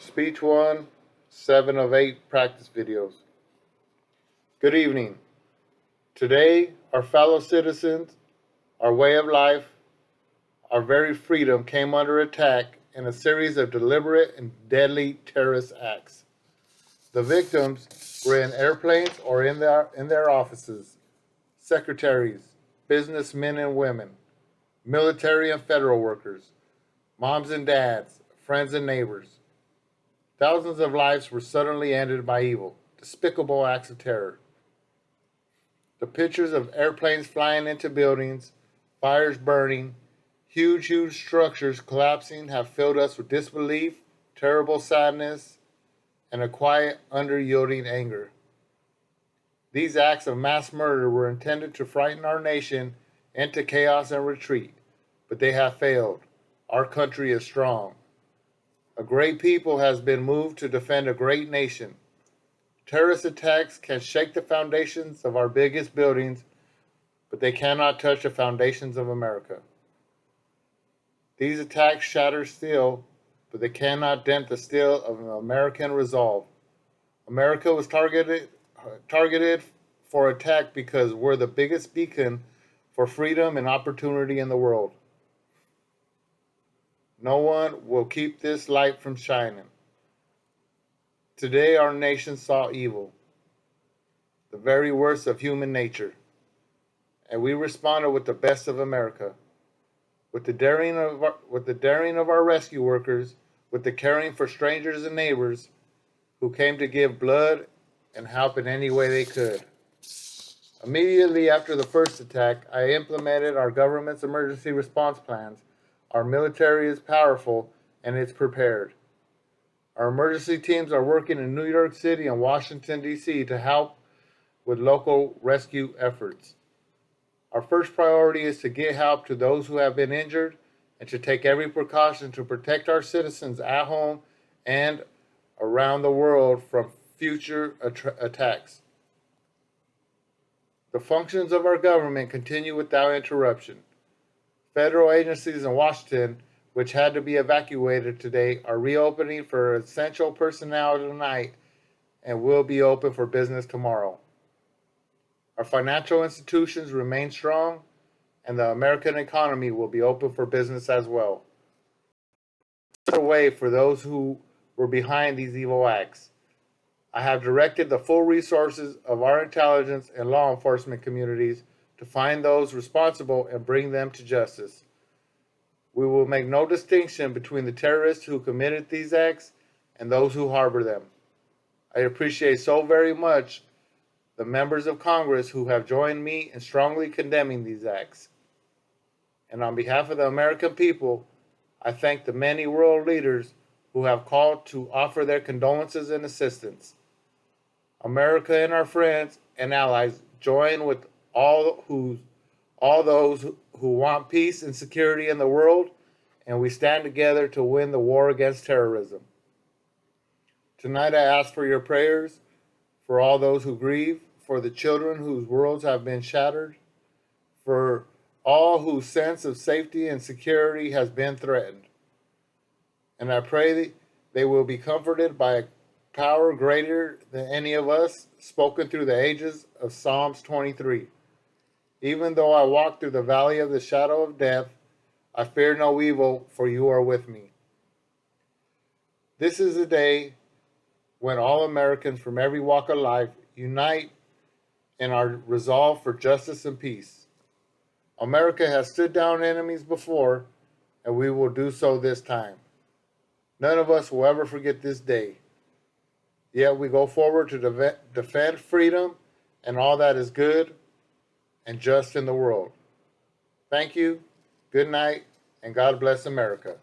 Speech 1, 7 of 8 practice videos. Good evening. Today, our fellow citizens, our way of life, our very freedom came under attack in a series of deliberate and deadly terrorist acts. The victims were in airplanes or in their offices, secretaries, businessmen and women, military and federal workers, moms and dads, friends and neighbors. Thousands of lives were suddenly ended by evil, despicable acts of terror. The pictures of airplanes flying into buildings, fires burning, huge structures collapsing have filled us with disbelief, terrible sadness, and a quiet, under-yielding anger. These acts of mass murder were intended to frighten our nation into chaos and retreat, but they have failed. Our country is strong. A great people has been moved to defend a great nation. Terrorist attacks can shake the foundations of our biggest buildings, but they cannot touch the foundations of America. These attacks shatter steel, but they cannot dent the steel of American resolve. America was targeted for attack because we're the biggest beacon for freedom and opportunity in the world. No one will keep this light from shining. Today our nation saw evil, the very worst of human nature, and we responded with the best of America, with the daring of our rescue workers, with the caring for strangers and neighbors who came to give blood and help in any way they could. Immediately after the first attack, I implemented our government's emergency response plans. Our military is powerful and it's prepared. Our emergency teams are working in New York City and Washington, D.C. to help with local rescue efforts. Our first priority is to get help to those who have been injured and to take every precaution to protect our citizens at home and around the world from future attacks. The functions of our government continue without interruption. Federal agencies in Washington, which had to be evacuated today, are reopening for essential personnel tonight and will be open for business tomorrow. Our financial institutions remain strong, and the American economy will be open for business as well. A way for those who were behind these evil acts. I have directed the full resources of our intelligence and law enforcement communities to find those responsible and bring them to justice. We will make no distinction between the terrorists who committed these acts and those who harbor them. I appreciate so very much the members of Congress who have joined me in strongly condemning these acts. And on behalf of the American people, I thank the many world leaders who have called to offer their condolences and assistance. America and our friends and allies join with all those who want peace and security in the world, and we stand together to win the war against terrorism. Tonight I ask for your prayers for all those who grieve, for the children whose worlds have been shattered, for all whose sense of safety and security has been threatened. And I pray they will be comforted by a power greater than any of us, spoken through the ages of Psalms 23. Even though I walk through the valley of the shadow of death, I fear no evil, for you are with me. This is a day when all Americans from every walk of life unite in our resolve for justice and peace. America has stood down enemies before, and we will do so this time. None of us will ever forget this day. Yet we go forward to defend freedom and all that is good and just in the world. Thank you, good night, and God bless America.